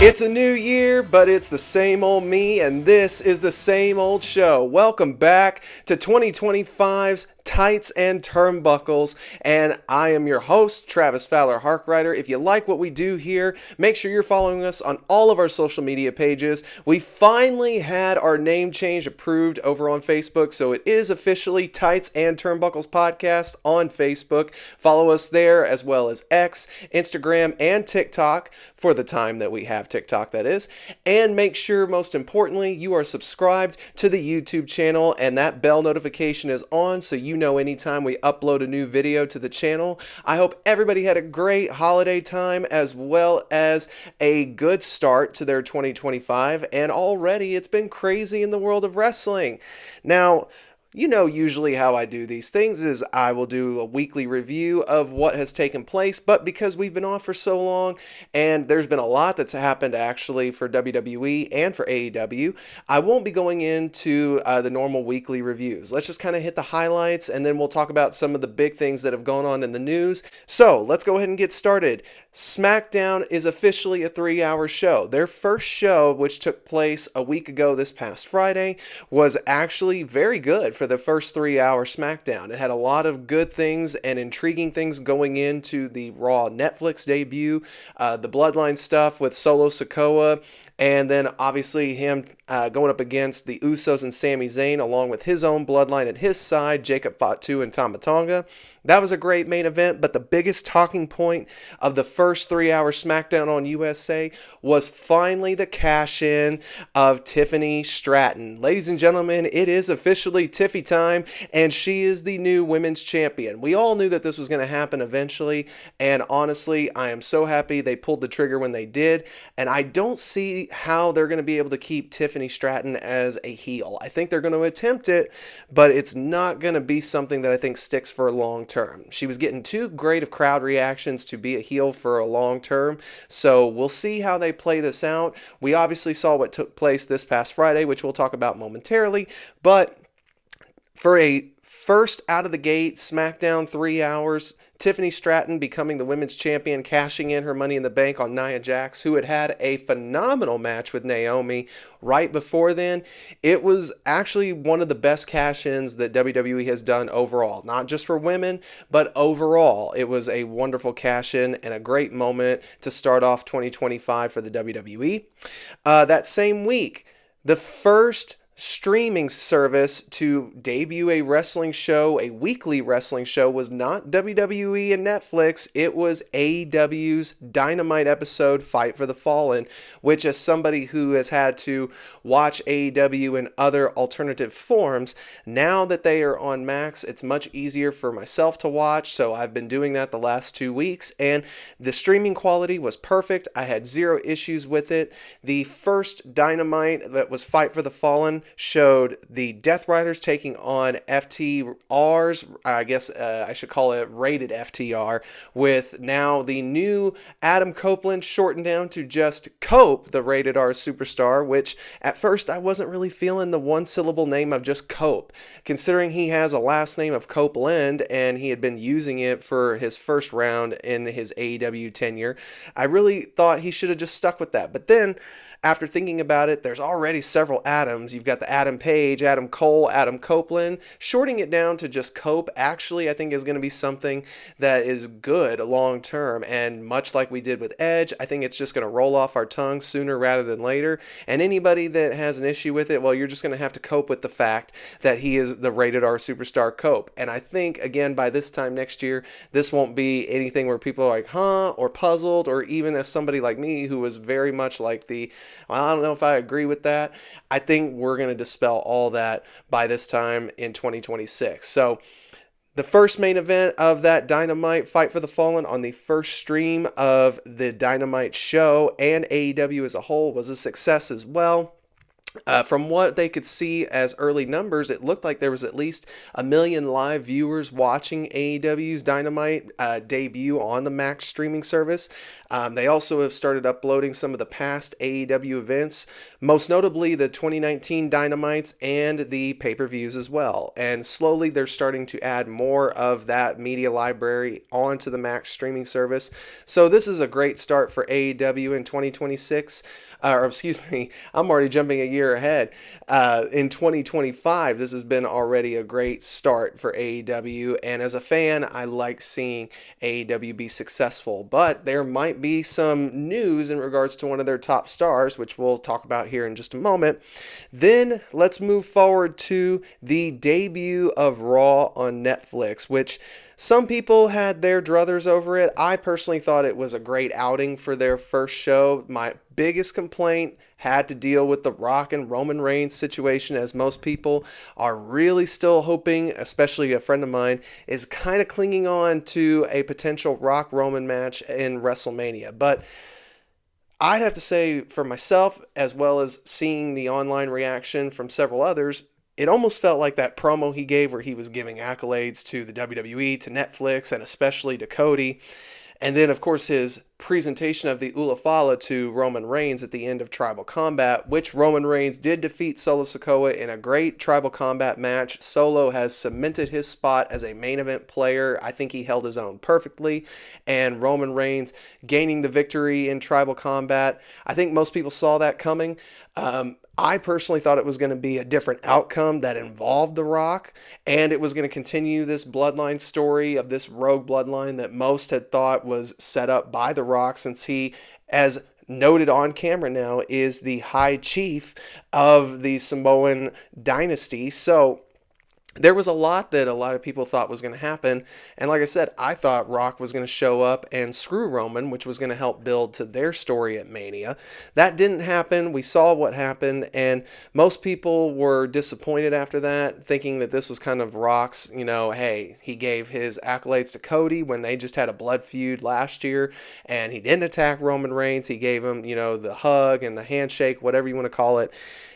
It's a new year, but it's the same old me, and this is the same old show. Welcome back to 2025's Tights and Turnbuckles, and I am your host, Travis Fowler Harkrider. If you like what we do here, make sure you're following us on all of our social media pages. We finally had our name change approved over on Facebook, so it is officially Tights and Turnbuckles Podcast on Facebook. Follow us there as well as X, Instagram, and TikTok for the time that we have TikTok, that is. And make sure, most importantly, you are subscribed to the YouTube channel and that bell notification is on so you know anytime we upload a new video to the channel. I hope everybody had a great holiday time as well as a good start to their 2025, and already it's been crazy in the world of wrestling. Now, you know, usually how I do these things is I will do a weekly review of what has taken place, but because we've been off for so long and there's been a lot that's happened actually for WWE and for AEW, I won't be going into the normal weekly reviews. Let's just kind of hit the highlights and then we'll talk about some of the big things that have gone on in the news. So let's go ahead and get started. SmackDown is officially a 3-hour show. Their first show, which took place a week ago this past Friday, was actually very good for the first 3-hour SmackDown. It had a lot of good things and intriguing things going into the Raw Netflix debut, the Bloodline stuff with Solo Sikoa, and then obviously him going up against the Usos and Sami Zayn, along with his own Bloodline at his side, Jacob Fatu and Tama Tonga. That was a great main event, but the biggest talking point of the first 3-hour SmackDown on USA was finally the cash-in of Tiffany Stratton. Ladies and gentlemen, it is officially Tiffy time, and she is the new women's champion. We all knew that this was going to happen eventually, and honestly, I am so happy they pulled the trigger when they did, and I don't see how they're going to be able to keep Tiffany Stratton as a heel. I think they're going to attempt it, but it's not going to be something that I think sticks for a long term. She was getting too great of crowd reactions to be a heel for a long term, so we'll see how they play this out. We obviously saw what took place this past Friday, which we'll talk about momentarily, but for a first out of the gate SmackDown 3 hours, Tiffany Stratton becoming the women's champion, cashing in her Money in the Bank on Nia Jax, who had had a phenomenal match with Naomi right before then. It was actually one of the best cash-ins that WWE has done overall, not just for women, but overall. It was a wonderful cash-in and a great moment to start off 2025 for the WWE. That same week, the first streaming service to debut a wrestling show, a weekly wrestling show, was not WWE and Netflix. It was AEW's Dynamite episode, Fight for the Fallen, which, as somebody who has had to watch AEW in other alternative forms, now that they are on Max, it's much easier for myself to watch, so I've been doing that the last 2 weeks, and the streaming quality was perfect. I had zero issues with it. The first Dynamite that was Fight for the Fallen showed the Death Riders taking on FTRs, I guess I should call it rated FTR, with now the new Adam Copeland shortened down to just Cope, the rated R superstar, which at first I wasn't really feeling the one-syllable name of just Cope, considering he has a last name of Copeland and he had been using it for his first round in his AEW tenure. I really thought he should have just stuck with that, but then after thinking about it, there's already several Adams. You've got the Adam Page, Adam Cole, Adam Copeland. Shorting it down to just Cope actually I think is going to be something that is good long term, and much like we did with Edge, I think it's just going to roll off our tongue sooner rather than later, and anybody that has an issue with it, well, you're just going to have to cope with the fact that he is the rated R superstar Cope. And I think, again, by this time next year, this won't be anything where people are like, huh, or puzzled, or even as somebody like me who was very much like well, I don't know if I agree with that. I think we're going to dispel all that by this time in 2026. So the first main event of that Dynamite Fight for the Fallen on the first stream of the Dynamite show and AEW as a whole was a success as well. From what they could see as early numbers, it looked like there was at least 1 million live viewers watching AEW's Dynamite debut on the Max streaming service. They also have started uploading some of the past AEW events, most notably the 2019 Dynamites and the pay-per-views as well. And slowly they're starting to add more of that media library onto the Max streaming service. So this is a great start for AEW in 2026. Or excuse me, I'm already jumping a year ahead. In 2025, this has been already a great start for AEW, and as a fan, I like seeing AEW be successful. But there might be some news in regards to one of their top stars, which we'll talk about here in just a moment. Then let's move forward to the debut of Raw on Netflix, which some people had their druthers over it. I personally thought it was a great outing for their first show. My biggest complaint had to deal with the Rock and Roman Reigns situation, as most people are really still hoping, especially a friend of mine, is kind of clinging on to a potential Rock Roman match in WrestleMania. But I'd have to say for myself, as well as seeing the online reaction from several others, it almost felt like that promo he gave where he was giving accolades to the WWE, to Netflix, and especially to Cody. And then, of course, his presentation of the Ulafala to Roman Reigns at the end of Tribal Combat, which Roman Reigns did defeat Solo Sikoa in a great Tribal Combat match. Solo has cemented his spot as a main event player. I think he held his own perfectly. And Roman Reigns gaining the victory in Tribal Combat. I think most people saw that coming. I personally thought it was going to be a different outcome that involved The Rock, and it was going to continue this bloodline story of this rogue bloodline that most had thought was set up by The Rock, since he, as noted on camera now, is the High Chief of the Samoan dynasty. So there was a lot that a lot of people thought was going to happen. And like I said, I thought Rock was going to show up and screw Roman, which was going to help build to their story at Mania. That didn't happen. We saw what happened. And most people were disappointed after that, thinking that this was kind of Rock's, hey, he gave his accolades to Cody when they just had a blood feud last year. And he didn't attack Roman Reigns. He gave him, the hug and the handshake, whatever you want to call it.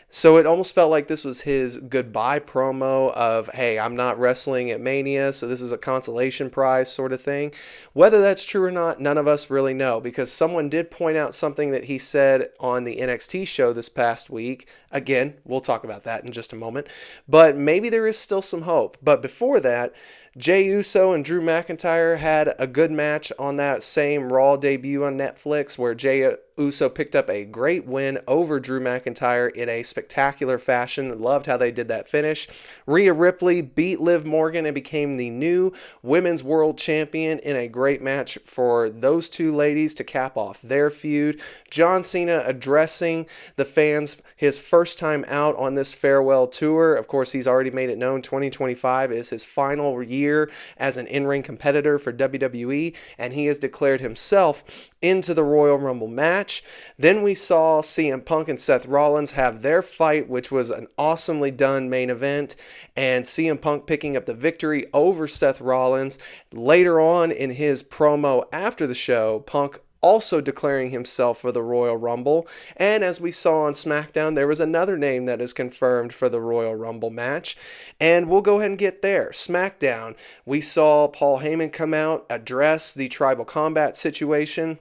So it almost felt like this was his goodbye promo of, hey, I'm not wrestling at Mania, so this is a consolation prize sort of thing. Whether that's true or not, none of us really know, because someone did point out something that he said on the NXT show this past week. Again, we'll talk about that in just a moment. But maybe there is still some hope. But before that, Jey Uso and Drew McIntyre had a good match on that same Raw debut on Netflix, where Jey Uso picked up a great win over Drew McIntyre in a spectacular fashion. Loved how they did that finish. Rhea Ripley beat Liv Morgan and became the new Women's World Champion in a great match for those two ladies to cap off their feud. John Cena addressing the fans his first time out on this farewell tour. Of course, he's already made it known 2025 is his final year as an in-ring competitor for WWE, and he has declared himself into the Royal Rumble match. Then we saw CM Punk and Seth Rollins have their fight, which was an awesomely done main event, and CM Punk picking up the victory over Seth Rollins. Later on in his promo after the show, Punk also declaring himself for the Royal Rumble. And as we saw on SmackDown, there was another name that is confirmed for the Royal Rumble match. And we'll go ahead and get there. SmackDown, we saw Paul Heyman come out, address the Tribal Combat situation,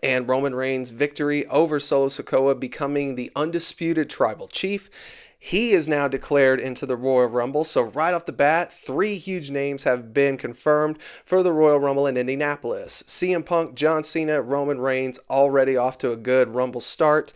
and Roman Reigns' victory over Solo Sikoa, becoming the undisputed Tribal Chief. He is now declared into the Royal Rumble. So right off the bat, 3 huge names have been confirmed for the Royal Rumble in Indianapolis. CM Punk, John Cena, Roman Reigns, already off to a good Rumble start.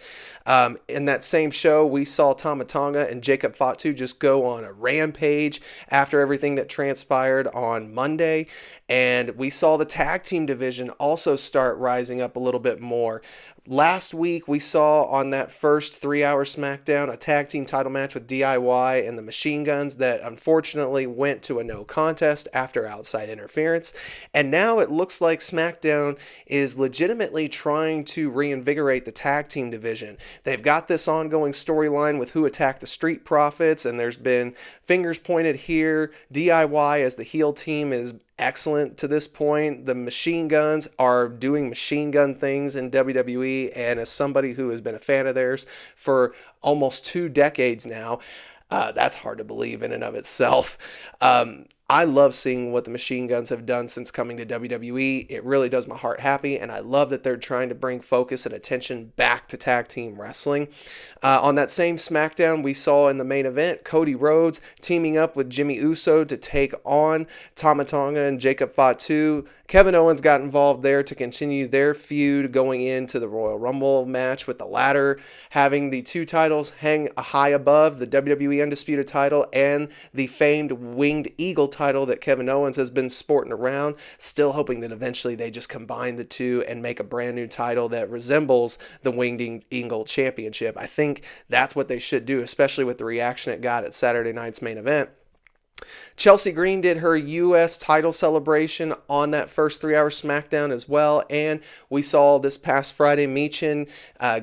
In that same show, we saw Tama Tonga and Jacob Fatu just go on a rampage after everything that transpired on Monday. And we saw the tag team division also start rising up a little bit more. Last week, we saw on that first 3-hour SmackDown a tag team title match with DIY and the Machine Guns that unfortunately went to a no contest after outside interference. And now it looks like SmackDown is legitimately trying to reinvigorate the tag team division. They've got this ongoing storyline with Who Attacked the Street Profits, and there's been fingers pointed here. DIY as the heel team is excellent to this point. The Machine Guns are doing machine gun things in WWE, and as somebody who has been a fan of theirs for almost 2 decades now, that's hard to believe in and of itself. I love seeing what the Machine Guns have done since coming to WWE. It really does my heart happy, and I love that they're trying to bring focus and attention back to tag team wrestling. On that same SmackDown, we saw in the main event Cody Rhodes teaming up with Jimmy Uso to take on Tama Tonga and Jacob Fatu. Kevin Owens got involved there to continue their feud going into the Royal Rumble match, with the latter having the two titles hang high above the WWE Undisputed title and the famed Winged Eagle title that Kevin Owens has been sporting around. Still hoping that eventually they just combine the two and make a brand new title that resembles the Winged Eagle Championship. I think that's what they should do, especially with the reaction it got at Saturday night's main event. Chelsea Green did her U.S. title celebration on that first 3-hour SmackDown as well, and we saw this past Friday Michin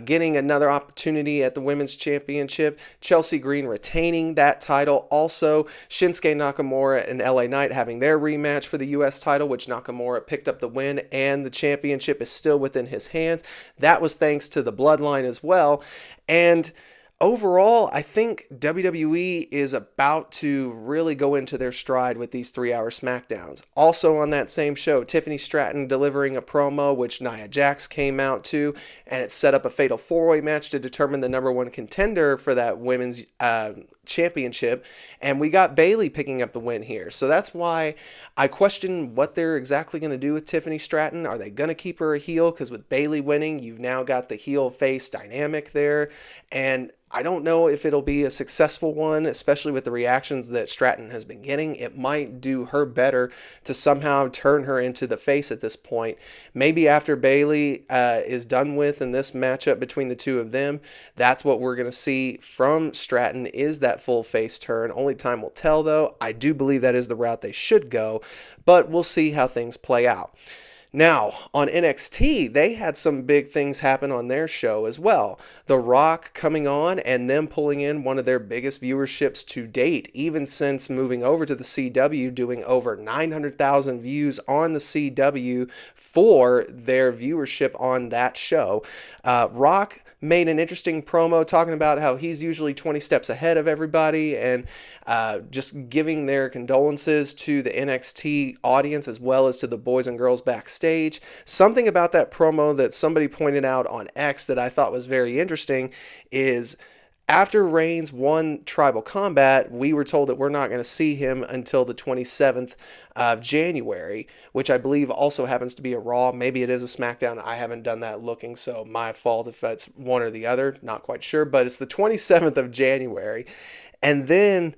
getting another opportunity at the Women's Championship, Chelsea Green retaining that title. Also, Shinsuke Nakamura and LA Knight having their rematch for the U.S. title, which Nakamura picked up the win, and the championship is still within his hands. That was thanks to the Bloodline as well, and overall, I think WWE is about to really go into their stride with these 3-hour SmackDowns. Also on that same show, Tiffany Stratton delivering a promo, which Nia Jax came out to, and it set up a fatal 4-way match to determine the number one contender for that women's championship, and we got Bayley picking up the win here. So that's why I question what they're exactly going to do with Tiffany Stratton. Are they going to keep her a heel? Because with Bayley winning, you've now got the heel-face dynamic there, and I don't know if it'll be a successful one, especially with the reactions that Stratton has been getting. It might do her better to somehow turn her into the face at this point. Maybe after Bayley is done with in this matchup between the two of them, that's what we're going to see from Stratton, is that full face turn. Only time will tell, though. I do believe that is the route they should go, but we'll see how things play out. Now, on NXT, they had some big things happen on their show as well. The Rock coming on and them pulling in one of their biggest viewerships to date, even since moving over to the CW, doing over 900,000 views on the CW for their viewership on that show. Rock made an interesting promo talking about how he's usually 20 steps ahead of everybody, and just giving their condolences to the NXT audience as well as to the boys and girls backstage. Something about that promo that somebody pointed out on X that I thought was very interesting is, after Reigns won Tribal Combat, we were told that we're not going to see him until the 27th of January, which I believe also happens to be a Raw. Maybe it is a SmackDown. I haven't done that looking, so my fault if it's one or the other. Not quite sure, but it's the 27th of January. And then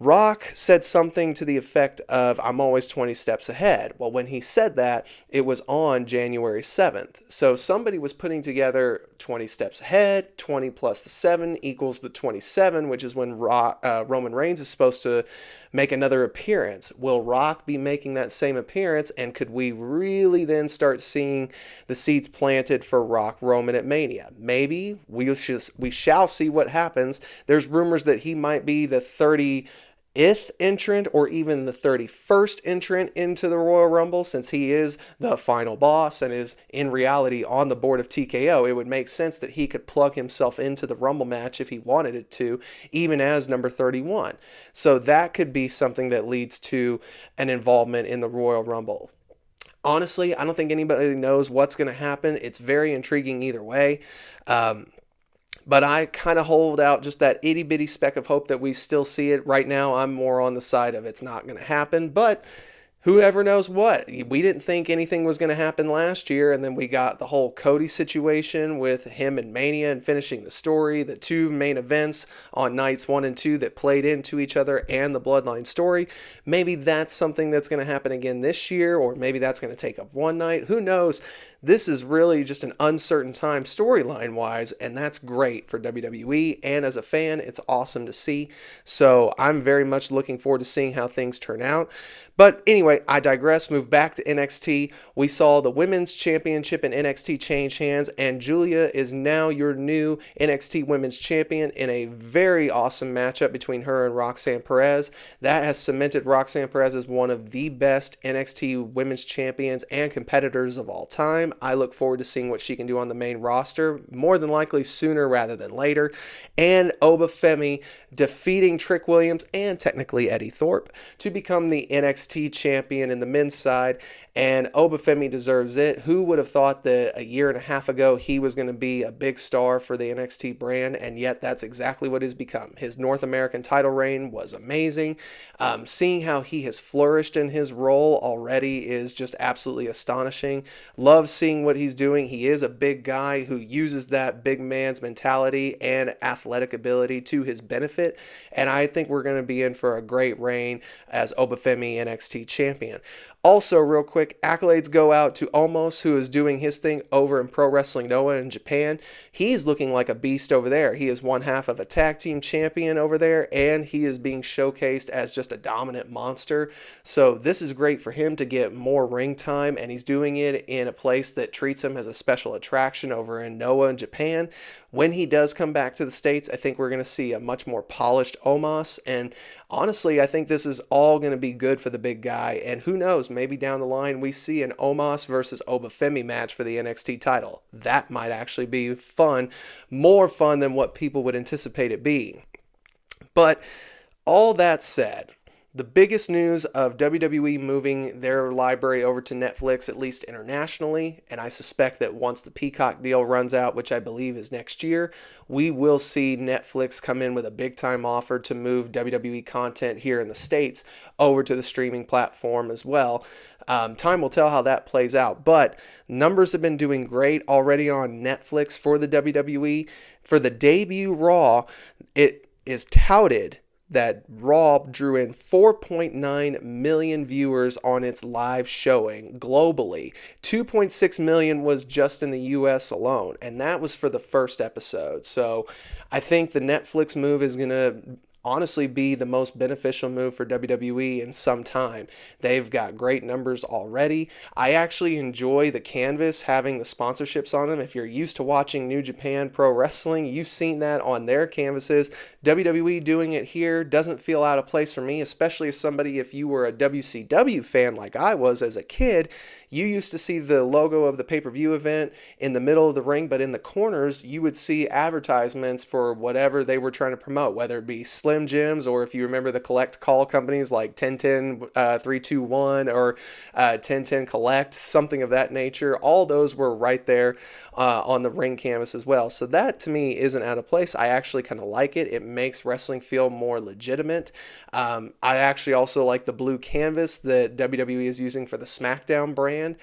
Rock said something to the effect of, "I'm always 20 steps ahead." Well, when he said that, it was on January 7th. So somebody was putting together 20 steps ahead, 20 plus the 7 equals the 27, which is when Roman Reigns is supposed to make another appearance. Will Rock be making that same appearance, and could we really then start seeing the seeds planted for Rock Roman at Mania? Maybe. We shall see what happens. There's rumors that he might be the 30th entrant or even the 31st entrant into the Royal Rumble, since he is the final boss and is in reality on the board of TKO. It would make sense that he could plug himself into the Rumble match if he wanted it to, even as number 31. So that could be something that leads to an involvement in the Royal Rumble. Honestly, I don't think anybody knows what's going to happen. It's very intriguing either way. But I kind of hold out just that itty bitty speck of hope that we still see it. Right now, I'm more on the side of it's not going to happen, but whoever knows what. We didn't think anything was going to happen last year, and then we got the whole Cody situation with him and Mania and finishing the story, the two main events on nights 1 and 2 that played into each other, and the Bloodline story. Maybe that's something that's going to happen again this year, or maybe that's going to take up one night. Who knows? This is really just an uncertain time storyline-wise, and that's great for WWE, and as a fan, it's awesome to see. So I'm very much looking forward to seeing how things turn out. But anyway, I digress. Move back to NXT. We saw the Women's Championship in NXT change hands, and Julia is now your new NXT Women's Champion in a very awesome matchup between her and Roxanne Perez. That has cemented Roxanne Perez as one of the best NXT Women's Champions and competitors of all time. I look forward to seeing what she can do on the main roster, more than likely sooner rather than later. And Oba Femi defeating Trick Williams and technically Eddie Thorpe to become the NXT champion in the men's side, and Oba Femi deserves it. Who would have thought that a year and a half ago he was going to be a big star for the NXT brand, and yet that's exactly what he's become. His North American title reign was amazing. Seeing how he has flourished in his role already is just absolutely astonishing. Love seeing what he's doing. He is a big guy who uses that big man's mentality and athletic ability to his benefit, and I think we're going to be in for a great reign as Oba Femi NXT champion. Also, real quick, accolades go out to Omos, who is doing his thing over in Pro Wrestling Noah in Japan. He's looking like a beast over there. He is one half of a tag team champion over there, and he is being showcased as just a dominant monster. So this is great for him to get more ring time, and he's doing it in a place that treats him as a special attraction over in Noah in Japan. When he does come back to the States, I think we're going to see a much more polished Omos, and honestly, I think this is all going to be good for the big guy, and who knows, maybe down the line we see an Omos versus Oba Femi match for the NXT title. That might actually be fun, more fun than what people would anticipate it being. But all that said, the biggest news of WWE moving their library over to Netflix, at least internationally, and I suspect that once the Peacock deal runs out, which I believe is next year, we will see Netflix come in with a big-time offer to move WWE content here in the States over to the streaming platform as well. Time will tell how that plays out, but numbers have been doing great already on Netflix for the WWE. For the debut Raw, it is touted that Raw drew in 4.9 million viewers on its live showing globally. 2.6 million was just in the US alone, and that was for the first episode. So I think the Netflix move is going to honestly be the most beneficial move for WWE in some time. They've got great numbers already. I actually enjoy the canvas having the sponsorships on them. If you're used to watching New Japan Pro Wrestling, you've seen that on their canvases. WWE doing it here doesn't feel out of place for me, especially as somebody, if you were a WCW fan like I was as a kid, you used to see the logo of the pay-per-view event in the middle of the ring, but in the corners, you would see advertisements for whatever they were trying to promote, whether it be Slim Jims, or if you remember the collect call companies like 1010 321 or 1010 Collect, something of that nature. All those were right there on the ring canvas as well. So that to me isn't out of place. I actually kind of like it. It makes wrestling feel more legitimate. I actually also like the blue canvas that WWE is using for the SmackDown brand.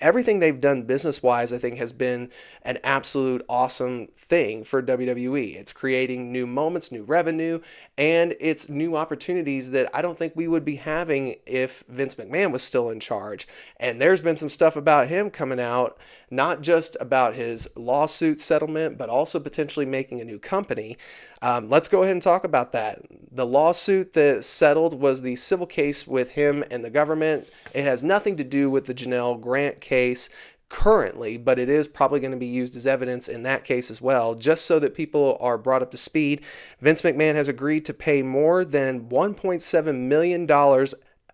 Everything they've done business-wise, I think, has been an absolute awesome thing for WWE. It's creating new moments, new revenue, and it's new opportunities that I don't think we would be having if Vince McMahon was still in charge. And there's been some stuff about him coming out, not just about his lawsuit settlement, but also potentially making a new company. Let's go ahead and talk about that. The lawsuit that settled was the civil case with him and the government. It has nothing to do with the Janelle Grant case currently, but it is probably going to be used as evidence in that case as well. Just so that people are brought up to speed, Vince McMahon has agreed to pay more than $1.7 million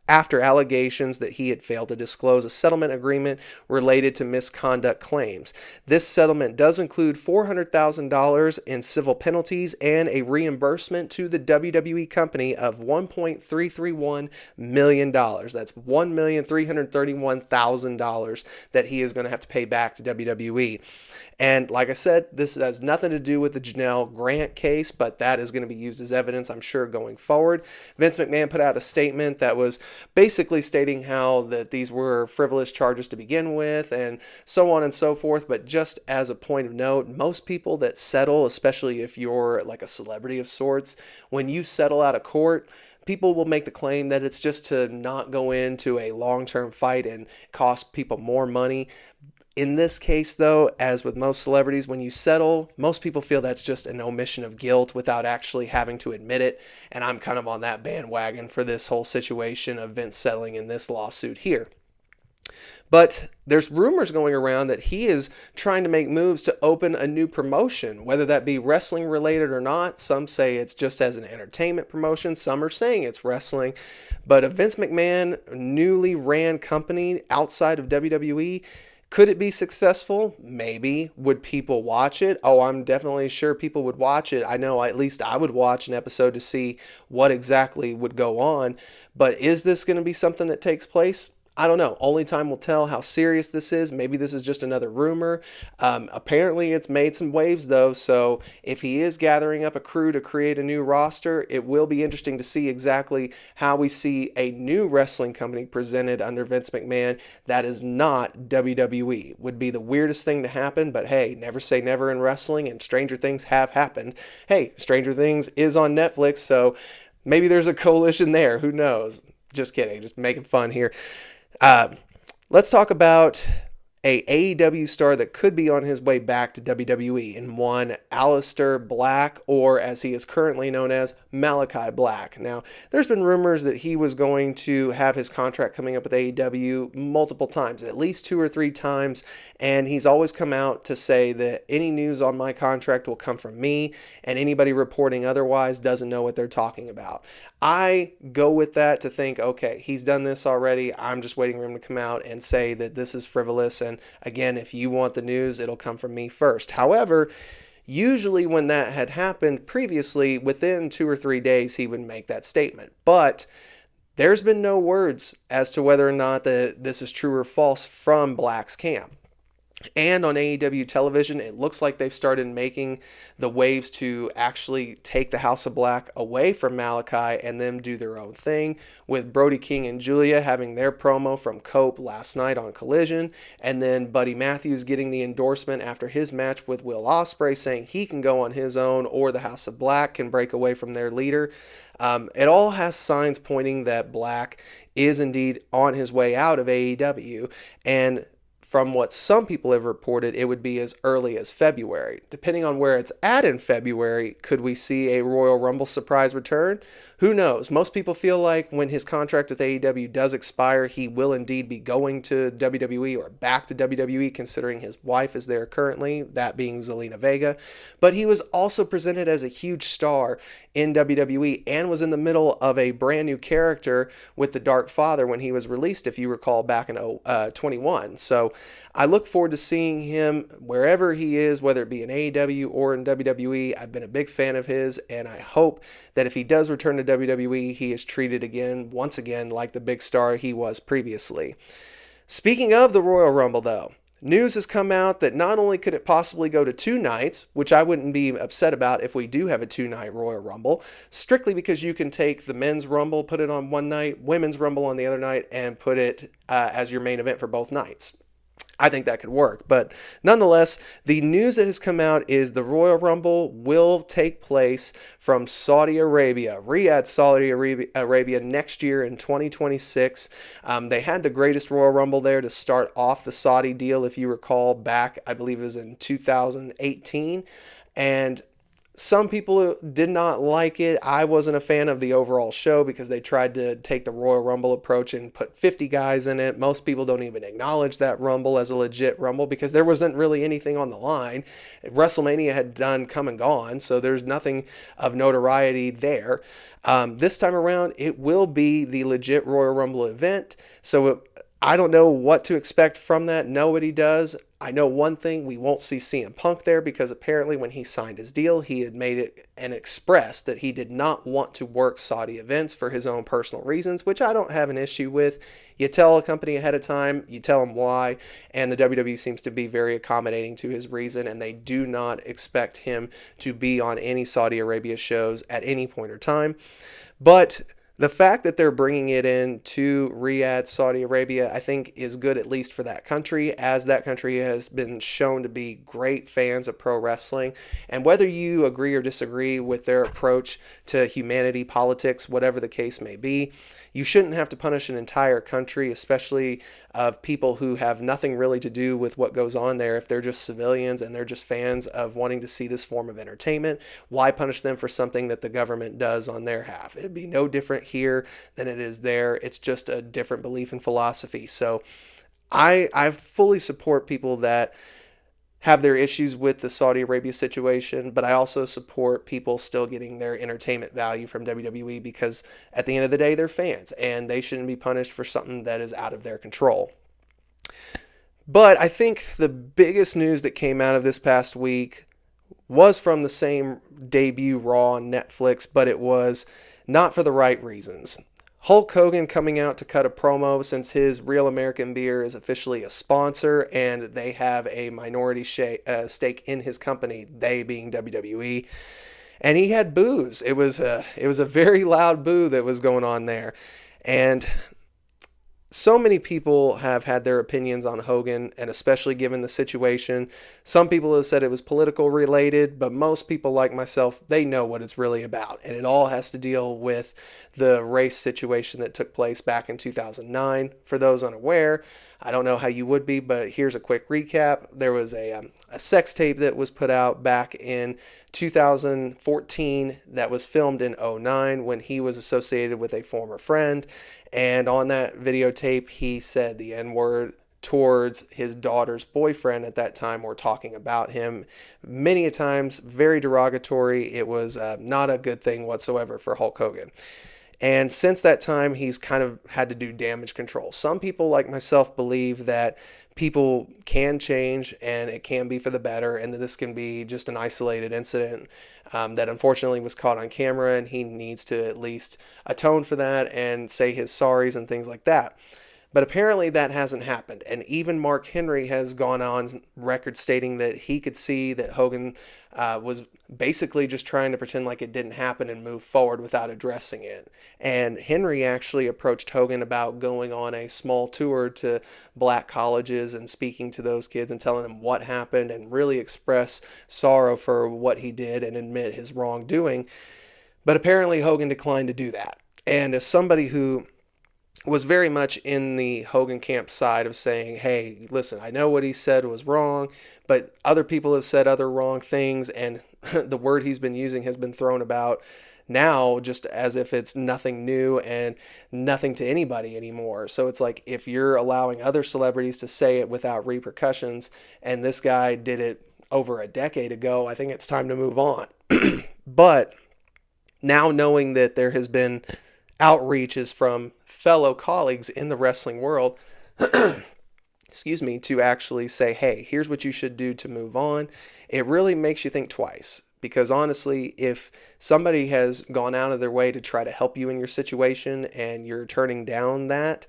after allegations that he had failed to disclose a settlement agreement related to misconduct claims. This settlement does include $400,000 in civil penalties and a reimbursement to the WWE company of $1.331 million. That's $1,331,000 that he is going to have to pay back to WWE. And like I said, this has nothing to do with the Janelle Grant case, but that is going to be used as evidence, I'm sure, going forward. Vince McMahon put out a statement that was basically stating how that these were frivolous charges to begin with and so on and so forth. But just as a point of note, most people that settle, especially if you're like a celebrity of sorts, when you settle out of court, people will make the claim that it's just to not go into a long-term fight and cost people more money. In this case, though, as with most celebrities, when you settle, most people feel that's just an omission of guilt without actually having to admit it. And I'm kind of on that bandwagon for this whole situation of Vince settling in this lawsuit here. But there's rumors going around that he is trying to make moves to open a new promotion, whether that be wrestling related or not. Some say it's just as an entertainment promotion. Some are saying it's wrestling. But a Vince McMahon newly ran company outside of WWE, could it be successful? Maybe. Would people watch it? Oh, I'm definitely sure people would watch it. I know at least I would watch an episode to see what exactly would go on. But is this going to be something that takes place? I don't know. Only time will tell how serious this is. Maybe this is just another rumor. Apparently, it's made some waves, though. So if he is gathering up a crew to create a new roster, it will be interesting to see exactly how we see a new wrestling company presented under Vince McMahon that is not WWE. Would be the weirdest thing to happen, but hey, never say never in wrestling, and stranger things have happened. Hey, Stranger Things is on Netflix, so maybe there's a coalition there. Who knows? Just kidding. Just making fun here. Let's talk about a AEW star that could be on his way back to WWE, in one Aleister Black, or as he is currently known as, Malachi Black. Now, there's been rumors that he was going to have his contract coming up with AEW multiple times, at least 2 or 3 times, and he's always come out to say that any news on my contract will come from me, and anybody reporting otherwise doesn't know what they're talking about. I go with that to think, okay, he's done this already. I'm just waiting for him to come out and say that this is frivolous. And again, if you want the news, it'll come from me first. However, usually when that had happened previously, within 2 or 3 days, he would make that statement. But there's been no words as to whether or not this is true or false from Black's camp. And on AEW television, it looks like they've started making the waves to actually take the House of Black away from Malachi and them do their own thing, with Brody King and Julia having their promo from Cope last night on Collision, and then Buddy Matthews getting the endorsement after his match with Will Ospreay, saying he can go on his own or the House of Black can break away from their leader. It all has signs pointing that Black is indeed on his way out of AEW, and from what some people have reported, it would be as early as February. Depending on where it's at in February, could we see a Royal Rumble surprise return? Who knows? Most people feel like when his contract with AEW does expire, he will indeed be going to WWE or back to WWE, considering his wife is there currently, that being Zelina Vega. But he was also presented as a huge star in WWE and was in the middle of a brand new character with the Dark Father when he was released, if you recall, back in 21. So I look forward to seeing him wherever he is, whether it be in AEW or in WWE. I've been a big fan of his, and I hope that if he does return to WWE, he is treated once again, like the big star he was previously. Speaking of the Royal Rumble, though, news has come out that not only could it possibly go to 2 nights, which I wouldn't be upset about if we do have a 2-night Royal Rumble, strictly because you can take the men's Rumble, put it on one night, women's Rumble on the other night, and put it as your main event for both nights. I think that could work, but nonetheless, the news that has come out is the Royal Rumble will take place from Saudi Arabia, Riyadh, Saudi Arabia, next year in 2026. They had the greatest Royal Rumble there to start off the Saudi deal, if you recall, back, I believe it was in 2018, and some people did not like it. I wasn't a fan of the overall show because they tried to take the Royal Rumble approach and put 50 guys in it. Most people don't even acknowledge that Rumble as a legit Rumble because there wasn't really anything on the line. WrestleMania had done come and gone, so there's nothing of notoriety there. This time around, it will be the legit Royal Rumble event, so I don't know what to expect from that. Nobody does. I know one thing, we won't see CM Punk there because apparently when he signed his deal, he had made it and expressed that he did not want to work Saudi events for his own personal reasons, which I don't have an issue with. You tell a company ahead of time, you tell them why, and the WWE seems to be very accommodating to his reason, and they do not expect him to be on any Saudi Arabia shows at any point or time. But The fact that they're bringing it in to Riyadh, Saudi Arabia, I think is good at least for that country, as that country has been shown to be great fans of pro wrestling. And whether you agree or disagree with their approach to humanity, politics, whatever the case may be, you shouldn't have to punish an entire country, especially of people who have nothing really to do with what goes on there. If they're just civilians and they're just fans of wanting to see this form of entertainment, why punish them for something that the government does on their half? It'd be no different here than it is there. It's just a different belief and philosophy. So I fully support people that have their issues with the Saudi Arabia situation, but I also support people still getting their entertainment value from WWE, because at the end of the day, they're fans and they shouldn't be punished for something that is out of their control. But I think the biggest news that came out of this past week was from the same debut Raw on Netflix, but it was not for the right reasons. Hulk Hogan coming out to cut a promo since his Real American Beer is officially a sponsor and they have a minority stake in his company, they being WWE. And he had boos. It was a very loud boo that was going on there. And so many people have had their opinions on Hogan, and especially given the situation. Some people have said it was political related, but most people like myself, they know what it's really about. And it all has to deal with the race situation that took place back in 2009. For those unaware, I don't know how you would be, but here's a quick recap. There was a sex tape that was put out back in 2014 that was filmed in 2009 when he was associated with a former friend. And on that videotape, he said the N-word towards his daughter's boyfriend at that time, or talking about him many a times, very derogatory. It was not a good thing whatsoever for Hulk Hogan. And since that time, he's kind of had to do damage control. Some people, like myself, believe that people can change and it can be for the better, and that this can be just an isolated incident that unfortunately was caught on camera, and he needs to at least atone for that and say his sorries and things like that. But apparently that hasn't happened. And even Mark Henry has gone on record stating that he could see that Hogan was basically just trying to pretend like it didn't happen and move forward without addressing it. And Henry actually approached Hogan about going on a small tour to black colleges and speaking to those kids and telling them what happened and really express sorrow for what he did and admit his wrongdoing. But apparently Hogan declined to do that. And as somebody who was very much in the Hogan camp side of saying, hey, listen, I know what he said was wrong, but other people have said other wrong things, and the word he's been using has been thrown about now just as if it's nothing new and nothing to anybody anymore. So it's like, if you're allowing other celebrities to say it without repercussions, and this guy did it over a decade ago, I think it's time to move on. But now knowing that there has been outreaches from fellow colleagues in the wrestling world, excuse me, to actually say, hey, here's what you should do to move on, it really makes you think twice. Because honestly, if somebody has gone out of their way to try to help you in your situation and you're turning down that,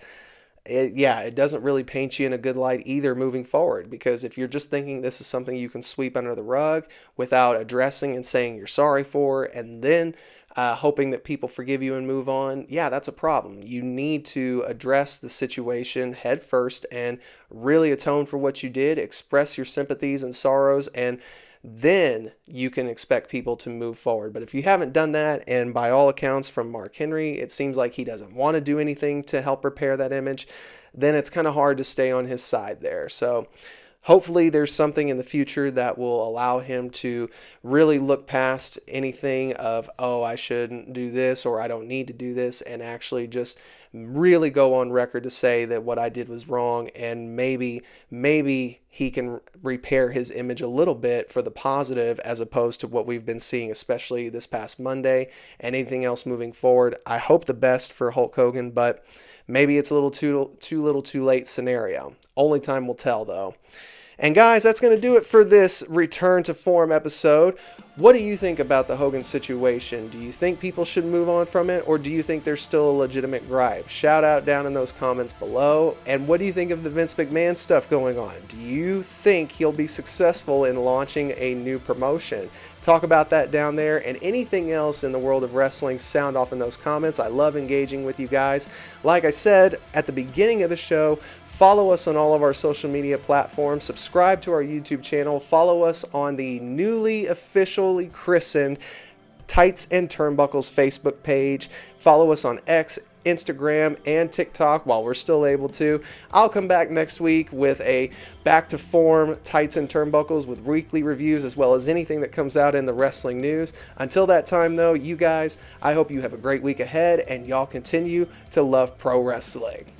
it doesn't really paint you in a good light either moving forward. Because if you're just thinking this is something you can sweep under the rug without addressing and saying you're sorry for, and then hoping that people forgive you and move on, that's a problem. You need to address the situation head first and really atone for what you did, express your sympathies and sorrows, and then you can expect people to move forward. But if you haven't done that, and by all accounts from Mark Henry, it seems like he doesn't want to do anything to help repair that image, then it's kind of hard to stay on his side there. So hopefully there's something in the future that will allow him to really look past anything of, oh, I shouldn't do this or I don't need to do this, and actually just really go on record to say that what I did was wrong, and maybe he can repair his image a little bit for the positive, as opposed to what we've been seeing, especially this past Monday and anything else moving forward. I hope the best for Hulk Hogan, but maybe it's a little too late scenario. Only time will tell, though. And guys, that's going to do it for this Return to Form episode. What do you think about the Hogan situation? Do you think people should move on from it, or do you think there's still a legitimate gripe? Shout out down in those comments below. And what do you think of the Vince McMahon stuff going on? Do you think he'll be successful in launching a new promotion? Talk about that down there, and anything else in the world of wrestling, sound off in those comments. I love engaging with you guys. Like I said at the beginning of the show, follow us on all of our social media platforms, subscribe to our YouTube channel, follow us on the newly officially christened Tights and Turnbuckles Facebook page, follow us on X, Instagram, and TikTok while we're still able to. I'll come back next week with a back to form Tights and Turnbuckles with weekly reviews as well as anything that comes out in the wrestling news. Until that time though, you guys, I hope you have a great week ahead and y'all continue to love pro wrestling.